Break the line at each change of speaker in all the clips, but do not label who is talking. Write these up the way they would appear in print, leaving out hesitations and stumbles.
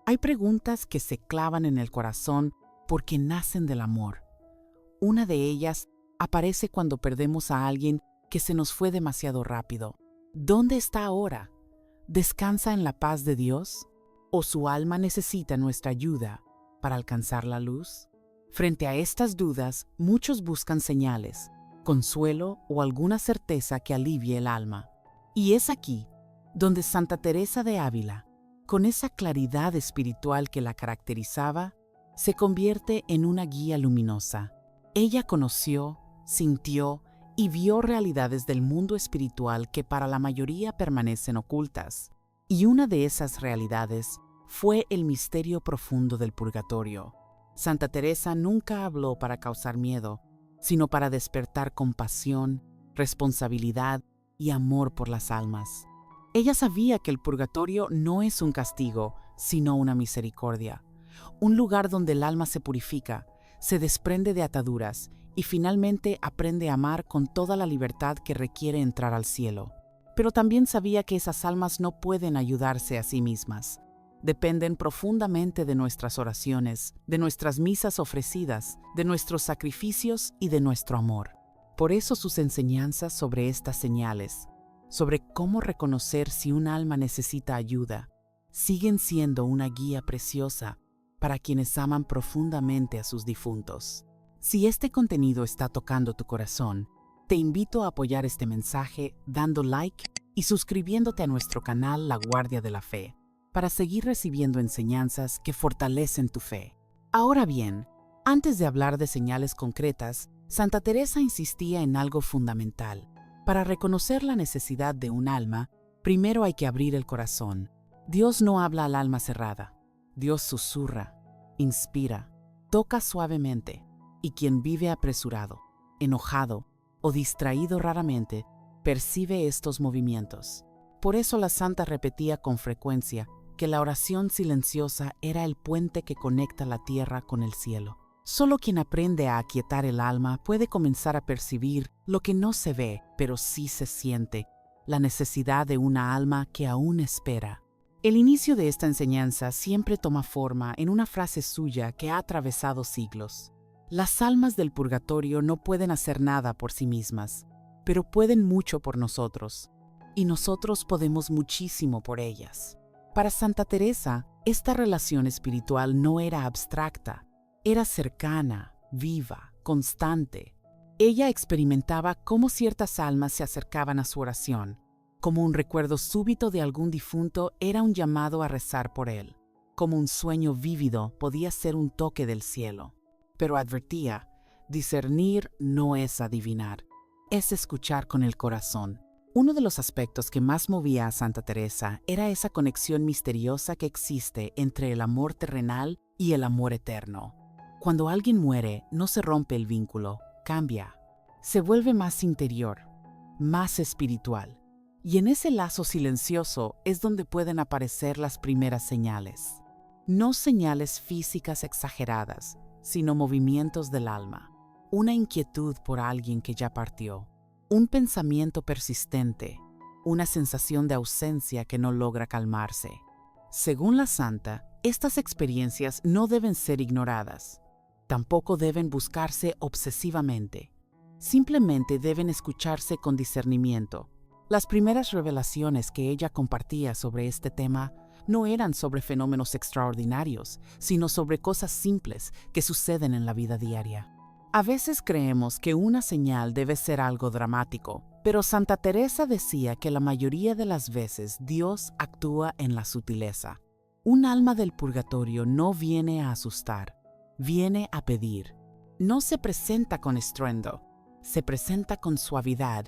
Hay preguntas que se clavan en el corazón porque nacen del amor. Una de ellas aparece cuando perdemos a alguien que se nos fue demasiado rápido. ¿Dónde está ahora? ¿Descansa en la paz de Dios? ¿O su alma necesita nuestra ayuda para alcanzar la luz? Frente a estas dudas, muchos buscan señales, consuelo o alguna certeza que alivie el alma. Y es aquí donde Santa Teresa de Ávila, con esa claridad espiritual que la caracterizaba, se convierte en una guía luminosa. Ella conoció, sintió y vio realidades del mundo espiritual que para la mayoría permanecen ocultas. Y una de esas realidades fue el misterio profundo del purgatorio. Santa Teresa nunca habló para causar miedo, sino para despertar compasión, responsabilidad y amor por las almas. Ella sabía que el purgatorio no es un castigo, sino una misericordia, un lugar donde el alma se purifica, se desprende de ataduras y finalmente aprende a amar con toda la libertad que requiere entrar al cielo. Pero también sabía que esas almas no pueden ayudarse a sí mismas. Dependen profundamente de nuestras oraciones, de nuestras misas ofrecidas, de nuestros sacrificios y de nuestro amor. Por eso sus enseñanzas sobre estas señales, sobre cómo reconocer si un alma necesita ayuda, siguen siendo una guía preciosa para quienes aman profundamente a sus difuntos. Si este contenido está tocando tu corazón, te invito a apoyar este mensaje dando like y suscribiéndote a nuestro canal La Guardia de la Fe, para seguir recibiendo enseñanzas que fortalecen tu fe. Ahora bien, antes de hablar de señales concretas, Santa Teresa insistía en algo fundamental. Para reconocer la necesidad de un alma, primero hay que abrir el corazón. Dios no habla al alma cerrada. Dios susurra, inspira, toca suavemente, y quien vive apresurado, enojado o distraído raramente, percibe estos movimientos. Por eso la santa repetía con frecuencia que la oración silenciosa era el puente que conecta la tierra con el cielo. Solo quien aprende a aquietar el alma puede comenzar a percibir lo que no se ve, pero sí se siente, la necesidad de una alma que aún espera. El inicio de esta enseñanza siempre toma forma en una frase suya que ha atravesado siglos. Las almas del purgatorio no pueden hacer nada por sí mismas, pero pueden mucho por nosotros, y nosotros podemos muchísimo por ellas. Para Santa Teresa, esta relación espiritual no era abstracta, era cercana, viva, constante. Ella experimentaba cómo ciertas almas se acercaban a su oración, como un recuerdo súbito de algún difunto era un llamado a rezar por él, como un sueño vívido podía ser un toque del cielo. Pero advertía, discernir no es adivinar, es escuchar con el corazón. Uno de los aspectos que más movía a Santa Teresa era esa conexión misteriosa que existe entre el amor terrenal y el amor eterno. Cuando alguien muere, no se rompe el vínculo, cambia. Se vuelve más interior, más espiritual. Y en ese lazo silencioso es donde pueden aparecer las primeras señales. No señales físicas exageradas, sino movimientos del alma. Una inquietud por alguien que ya partió. Un pensamiento persistente. Una sensación de ausencia que no logra calmarse. Según la santa, estas experiencias no deben ser ignoradas. Tampoco deben buscarse obsesivamente. Simplemente deben escucharse con discernimiento. Las primeras revelaciones que ella compartía sobre este tema no eran sobre fenómenos extraordinarios, sino sobre cosas simples que suceden en la vida diaria. A veces creemos que una señal debe ser algo dramático, pero Santa Teresa decía que la mayoría de las veces Dios actúa en la sutileza. Un alma del purgatorio no viene a asustar, viene a pedir. No se presenta con estruendo, se presenta con suavidad.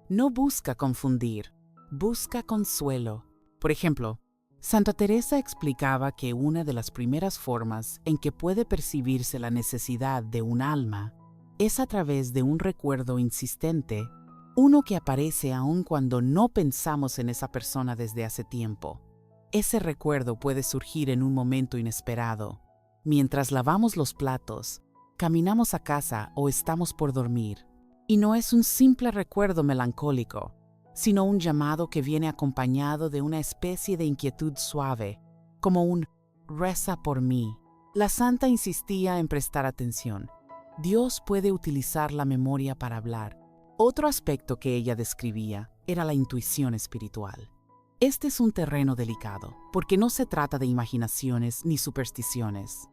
No busca confundir, busca consuelo. Por ejemplo, Santa Teresa explicaba que una de las primeras formas en que puede percibirse la necesidad de un alma es a través de un recuerdo insistente, uno que aparece aun cuando no pensamos en esa persona desde hace tiempo. Ese recuerdo puede surgir en un momento inesperado, mientras lavamos los platos, caminamos a casa o estamos por dormir. Y no es un simple recuerdo melancólico, sino un llamado que viene acompañado de una especie de inquietud suave, como un reza por mí. La santa insistía en prestar atención. Dios puede utilizar la memoria para hablar. Otro aspecto que ella describía era la intuición espiritual. Este es un terreno delicado, porque no se trata de imaginaciones ni supersticiones.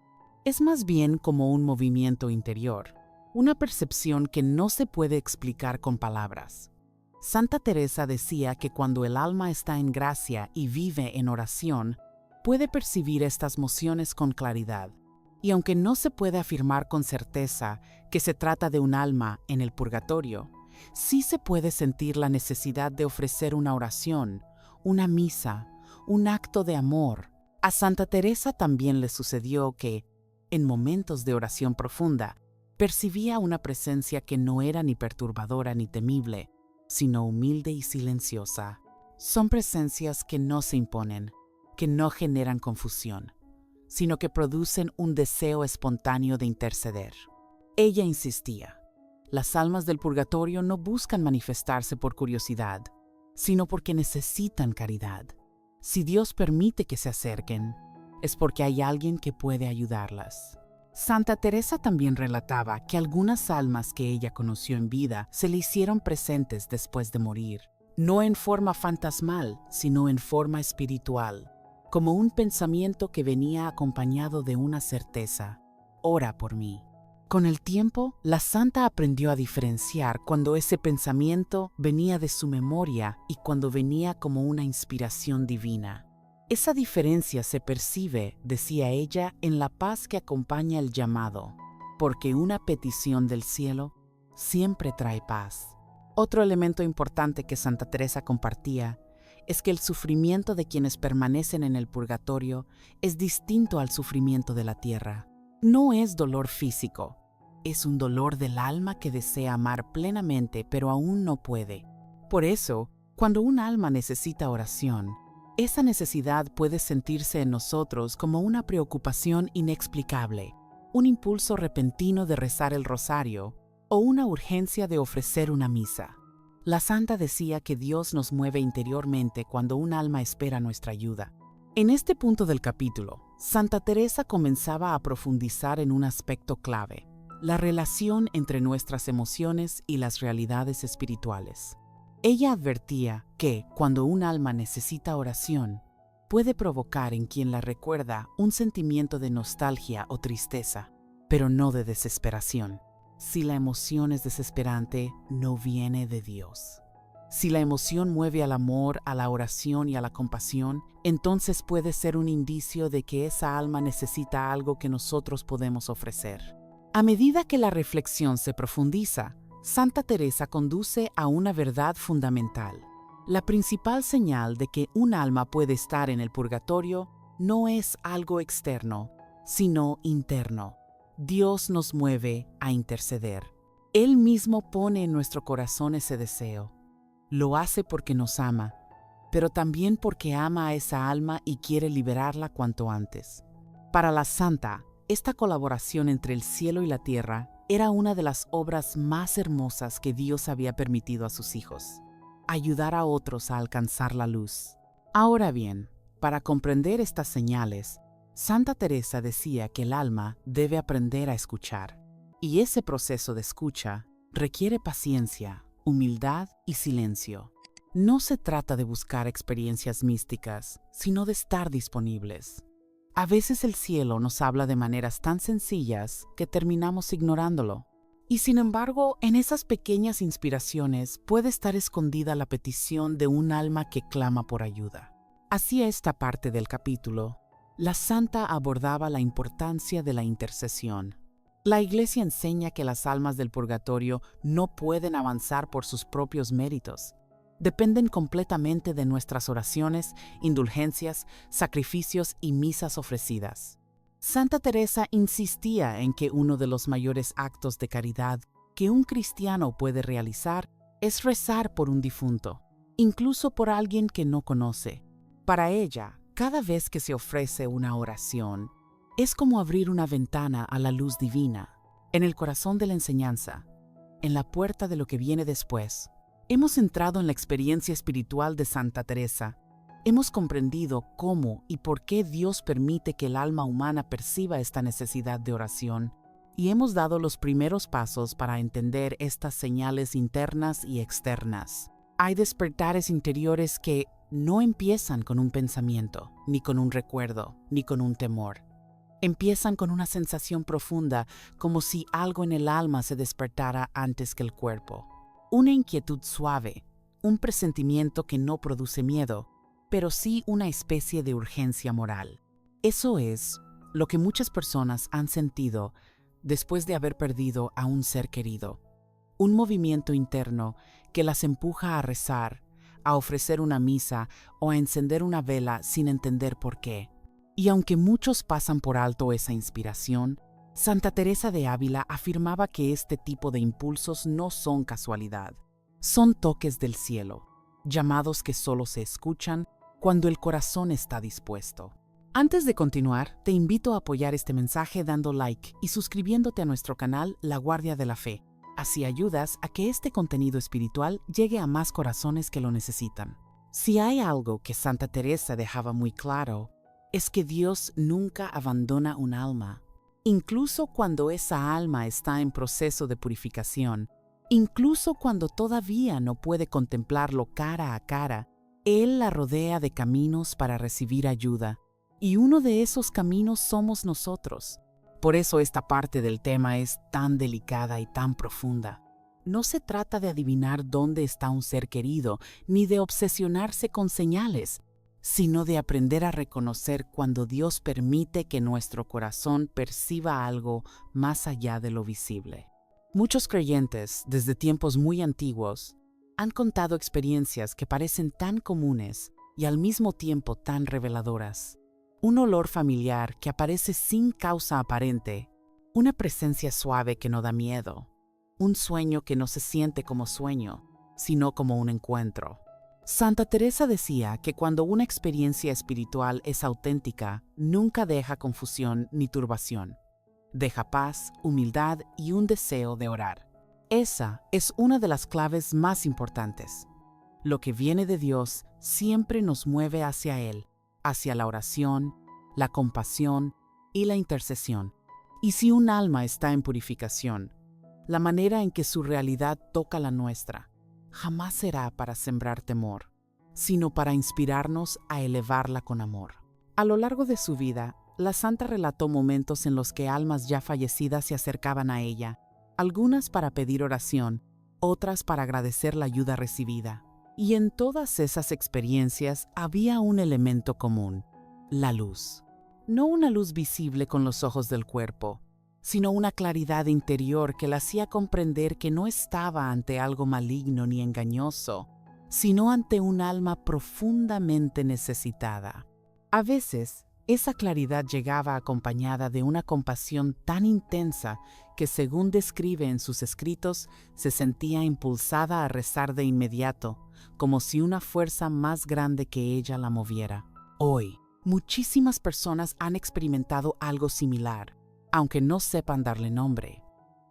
Es más bien como un movimiento interior, una percepción que no se puede explicar con palabras. Santa Teresa decía que cuando el alma está en gracia y vive en oración, puede percibir estas mociones con claridad. Y aunque no se puede afirmar con certeza que se trata de un alma en el purgatorio, sí se puede sentir la necesidad de ofrecer una oración, una misa, un acto de amor. A Santa Teresa también le sucedió que, en momentos de oración profunda, percibía una presencia que no era ni perturbadora ni temible, sino humilde y silenciosa. Son presencias que no se imponen, que no generan confusión, sino que producen un deseo espontáneo de interceder. Ella insistía: las almas del purgatorio no buscan manifestarse por curiosidad, sino porque necesitan caridad. Si Dios permite que se acerquen, es porque hay alguien que puede ayudarlas. Santa Teresa también relataba que algunas almas que ella conoció en vida se le hicieron presentes después de morir, no en forma fantasmal, sino en forma espiritual, como un pensamiento que venía acompañado de una certeza: ora por mí. Con el tiempo, la santa aprendió a diferenciar cuando ese pensamiento venía de su memoria y cuando venía como una inspiración divina. Esa diferencia se percibe, decía ella, en la paz que acompaña el llamado, porque una petición del cielo siempre trae paz. Otro elemento importante que Santa Teresa compartía es que el sufrimiento de quienes permanecen en el purgatorio es distinto al sufrimiento de la tierra. No es dolor físico, es un dolor del alma que desea amar plenamente pero aún no puede. Por eso, cuando un alma necesita oración, esa necesidad puede sentirse en nosotros como una preocupación inexplicable, un impulso repentino de rezar el rosario o una urgencia de ofrecer una misa. La santa decía que Dios nos mueve interiormente cuando un alma espera nuestra ayuda. En este punto del capítulo, Santa Teresa comenzaba a profundizar en un aspecto clave: la relación entre nuestras emociones y las realidades espirituales. Ella advertía que, cuando un alma necesita oración, puede provocar en quien la recuerda un sentimiento de nostalgia o tristeza, pero no de desesperación. Si la emoción es desesperante, no viene de Dios. Si la emoción mueve al amor, a la oración y a la compasión, entonces puede ser un indicio de que esa alma necesita algo que nosotros podemos ofrecer. A medida que la reflexión se profundiza, Santa Teresa conduce a una verdad fundamental. La principal señal de que un alma puede estar en el purgatorio no es algo externo, sino interno. Dios nos mueve a interceder. Él mismo pone en nuestro corazón ese deseo. Lo hace porque nos ama, pero también porque ama a esa alma y quiere liberarla cuanto antes. Para la santa, esta colaboración entre el cielo y la tierra era una de las obras más hermosas que Dios había permitido a sus hijos: ayudar a otros a alcanzar la luz. Ahora bien, para comprender estas señales, Santa Teresa decía que el alma debe aprender a escuchar, y ese proceso de escucha requiere paciencia, humildad y silencio. No se trata de buscar experiencias místicas, sino de estar disponibles. A veces el cielo nos habla de maneras tan sencillas que terminamos ignorándolo. Y sin embargo, en esas pequeñas inspiraciones puede estar escondida la petición de un alma que clama por ayuda. Hacia esta parte del capítulo, la santa abordaba la importancia de la intercesión. La Iglesia enseña que las almas del purgatorio no pueden avanzar por sus propios méritos. Dependen completamente de nuestras oraciones, indulgencias, sacrificios y misas ofrecidas. Santa Teresa insistía en que uno de los mayores actos de caridad que un cristiano puede realizar es rezar por un difunto, incluso por alguien que no conoce. Para ella, cada vez que se ofrece una oración, es como abrir una ventana a la luz divina, en el corazón de la enseñanza, en la puerta de lo que viene después. Hemos entrado en la experiencia espiritual de Santa Teresa, Hemos comprendido cómo y por qué Dios permite que el alma humana perciba esta necesidad de oración, y hemos dado los primeros pasos para entender estas señales internas y externas. Hay despertares interiores que no empiezan con un pensamiento, ni con un recuerdo, ni con un temor. Empiezan con una sensación profunda, como si algo en el alma se despertara antes que el cuerpo. Una inquietud suave, un presentimiento que no produce miedo, pero sí una especie de urgencia moral. Eso es lo que muchas personas han sentido después de haber perdido a un ser querido. Un movimiento interno que las empuja a rezar, a ofrecer una misa o a encender una vela sin entender por qué. Y aunque muchos pasan por alto esa inspiración, Santa Teresa de Ávila afirmaba que este tipo de impulsos no son casualidad. Son toques del cielo, llamados que solo se escuchan cuando el corazón está dispuesto. Antes de continuar, te invito a apoyar este mensaje dando like y suscribiéndote a nuestro canal La Guardia de la Fe. Así ayudas a que este contenido espiritual llegue a más corazones que lo necesitan. Si hay algo que Santa Teresa dejaba muy claro, es que Dios nunca abandona un alma. Incluso cuando esa alma está en proceso de purificación, incluso cuando todavía no puede contemplarlo cara a cara, Él la rodea de caminos para recibir ayuda, y uno de esos caminos somos nosotros. Por eso esta parte del tema es tan delicada y tan profunda. No se trata de adivinar dónde está un ser querido, ni de obsesionarse con señales, sino de aprender a reconocer cuando Dios permite que nuestro corazón perciba algo más allá de lo visible. Muchos creyentes, desde tiempos muy antiguos, han contado experiencias que parecen tan comunes y al mismo tiempo tan reveladoras. Un olor familiar que aparece sin causa aparente, una presencia suave que no da miedo, un sueño que no se siente como sueño, sino como un encuentro. Santa Teresa decía que cuando una experiencia espiritual es auténtica, nunca deja confusión ni turbación. Deja paz, humildad y un deseo de orar. Esa es una de las claves más importantes. Lo que viene de Dios siempre nos mueve hacia Él, hacia la oración, la compasión y la intercesión. Y si un alma está en purificación, la manera en que su realidad toca la nuestra jamás será para sembrar temor, sino para inspirarnos a elevarla con amor. A lo largo de su vida, la santa relató momentos en los que almas ya fallecidas se acercaban a ella, algunas para pedir oración, otras para agradecer la ayuda recibida. Y en todas esas experiencias había un elemento común: la luz. No una luz visible con los ojos del cuerpo, sino una claridad interior que la hacía comprender que no estaba ante algo maligno ni engañoso, sino ante un alma profundamente necesitada. A veces, esa claridad llegaba acompañada de una compasión tan intensa que, según describe en sus escritos, se sentía impulsada a rezar de inmediato, como si una fuerza más grande que ella la moviera. Hoy, muchísimas personas han experimentado algo similar, aunque no sepan darle nombre.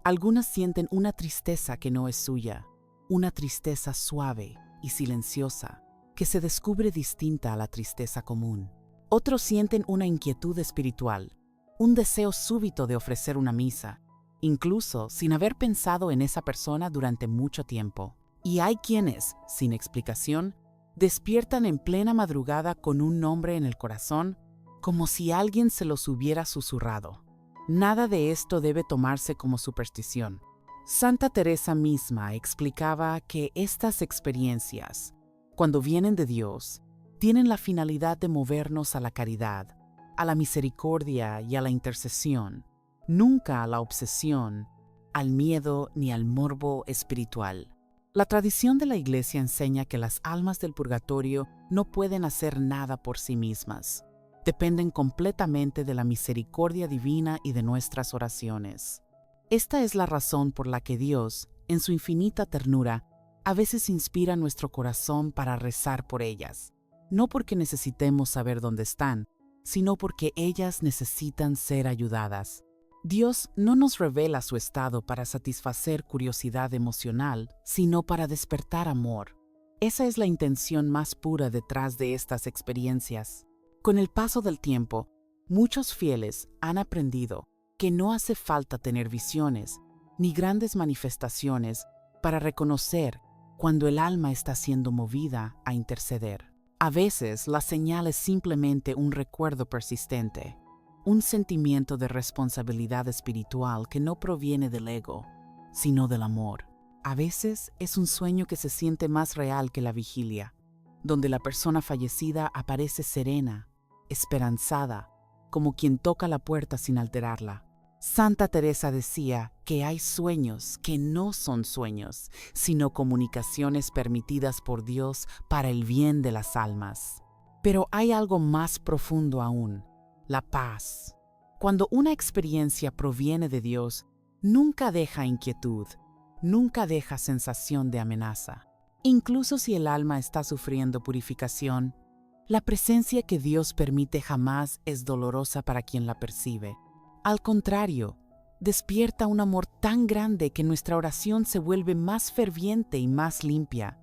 Algunas sienten una tristeza que no es suya, una tristeza suave y silenciosa, que se descubre distinta a la tristeza común. Otros sienten una inquietud espiritual, un deseo súbito de ofrecer una misa, incluso sin haber pensado en esa persona durante mucho tiempo. Y hay quienes, sin explicación, despiertan en plena madrugada con un nombre en el corazón, como si alguien se los hubiera susurrado. Nada de esto debe tomarse como superstición. Santa Teresa misma explicaba que estas experiencias, cuando vienen de Dios, tienen la finalidad de movernos a la caridad, a la misericordia y a la intercesión, nunca a la obsesión, al miedo ni al morbo espiritual. La tradición de la Iglesia enseña que las almas del purgatorio no pueden hacer nada por sí mismas. Dependen completamente de la misericordia divina y de nuestras oraciones. Esta es la razón por la que Dios, en su infinita ternura, a veces inspira nuestro corazón para rezar por ellas, no porque necesitemos saber dónde están, sino porque ellas necesitan ser ayudadas. Dios no nos revela su estado para satisfacer curiosidad emocional, sino para despertar amor. Esa es la intención más pura detrás de estas experiencias. Con el paso del tiempo, muchos fieles han aprendido que no hace falta tener visiones ni grandes manifestaciones para reconocer cuando el alma está siendo movida a interceder. A veces la señal es simplemente un recuerdo persistente, un sentimiento de responsabilidad espiritual que no proviene del ego, sino del amor. A veces es un sueño que se siente más real que la vigilia, donde la persona fallecida aparece serena, esperanzada, como quien toca la puerta sin alterarla. Santa Teresa decía que hay sueños que no son sueños, sino comunicaciones permitidas por Dios para el bien de las almas. Pero hay algo más profundo aún, la paz. Cuando una experiencia proviene de Dios, nunca deja inquietud, nunca deja sensación de amenaza. Incluso si el alma está sufriendo purificación, la presencia que Dios permite jamás es dolorosa para quien la percibe. Al contrario, despierta un amor tan grande que nuestra oración se vuelve más ferviente y más limpia.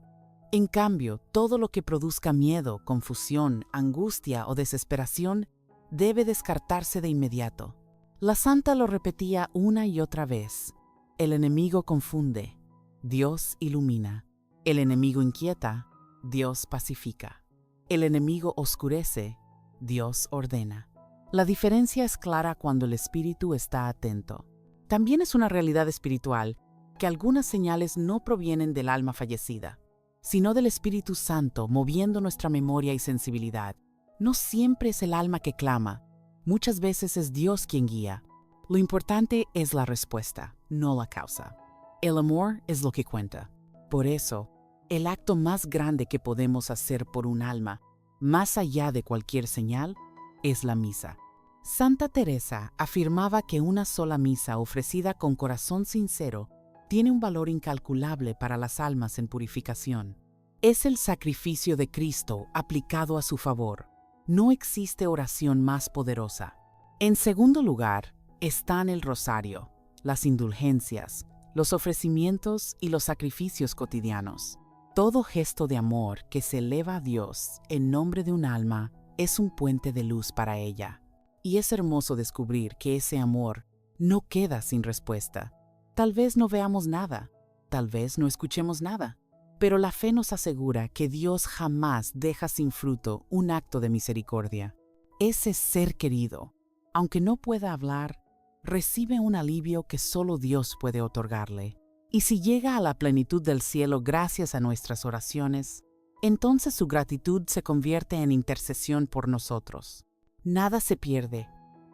En cambio, todo lo que produzca miedo, confusión, angustia o desesperación debe descartarse de inmediato. La santa lo repetía una y otra vez. El enemigo confunde, Dios ilumina. El enemigo inquieta, Dios pacifica. El enemigo oscurece, Dios ordena. La diferencia es clara cuando el espíritu está atento. También es una realidad espiritual que algunas señales no provienen del alma fallecida, sino del Espíritu Santo moviendo nuestra memoria y sensibilidad. No siempre es el alma que clama, muchas veces es Dios quien guía. Lo importante es la respuesta, no la causa. El amor es lo que cuenta. Por eso, el acto más grande que podemos hacer por un alma, más allá de cualquier señal, es la misa. Santa Teresa afirmaba que una sola misa ofrecida con corazón sincero tiene un valor incalculable para las almas en purificación. Es el sacrificio de Cristo aplicado a su favor. No existe oración más poderosa. En segundo lugar, están el rosario, las indulgencias, los ofrecimientos y los sacrificios cotidianos. Todo gesto de amor que se eleva a Dios en nombre de un alma es un puente de luz para ella. Y es hermoso descubrir que ese amor no queda sin respuesta. Tal vez no veamos nada, tal vez no escuchemos nada, pero la fe nos asegura que Dios jamás deja sin fruto un acto de misericordia. Ese ser querido, aunque no pueda hablar, recibe un alivio que solo Dios puede otorgarle. Y si llega a la plenitud del cielo gracias a nuestras oraciones, entonces su gratitud se convierte en intercesión por nosotros. Nada se pierde,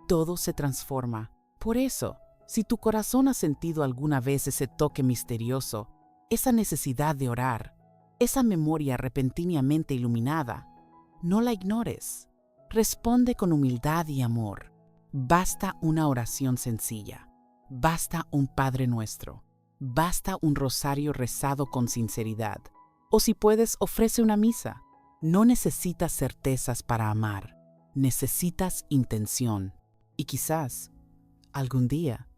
todo se transforma. Por eso, si tu corazón ha sentido alguna vez ese toque misterioso, esa necesidad de orar, esa memoria repentinamente iluminada, no la ignores. Responde con humildad y amor. Basta una oración sencilla. Basta un Padre Nuestro. Basta un rosario rezado con sinceridad. O si puedes, ofrece una misa. No necesitas certezas para amar. Necesitas intención. Y quizás, algún día,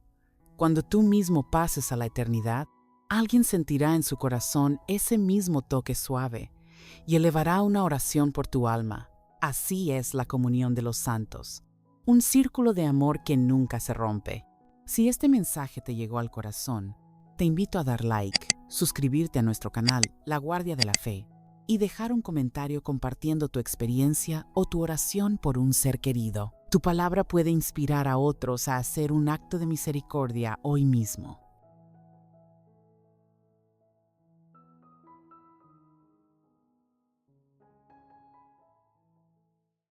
cuando tú mismo pases a la eternidad, alguien sentirá en su corazón ese mismo toque suave y elevará una oración por tu alma. Así es la comunión de los santos, un círculo de amor que nunca se rompe. Si este mensaje te llegó al corazón, te invito a dar like, suscribirte a nuestro canal La Guardia de la Fe y dejar un comentario compartiendo tu experiencia o tu oración por un ser querido. Tu palabra puede inspirar a otros a hacer un acto de misericordia hoy mismo.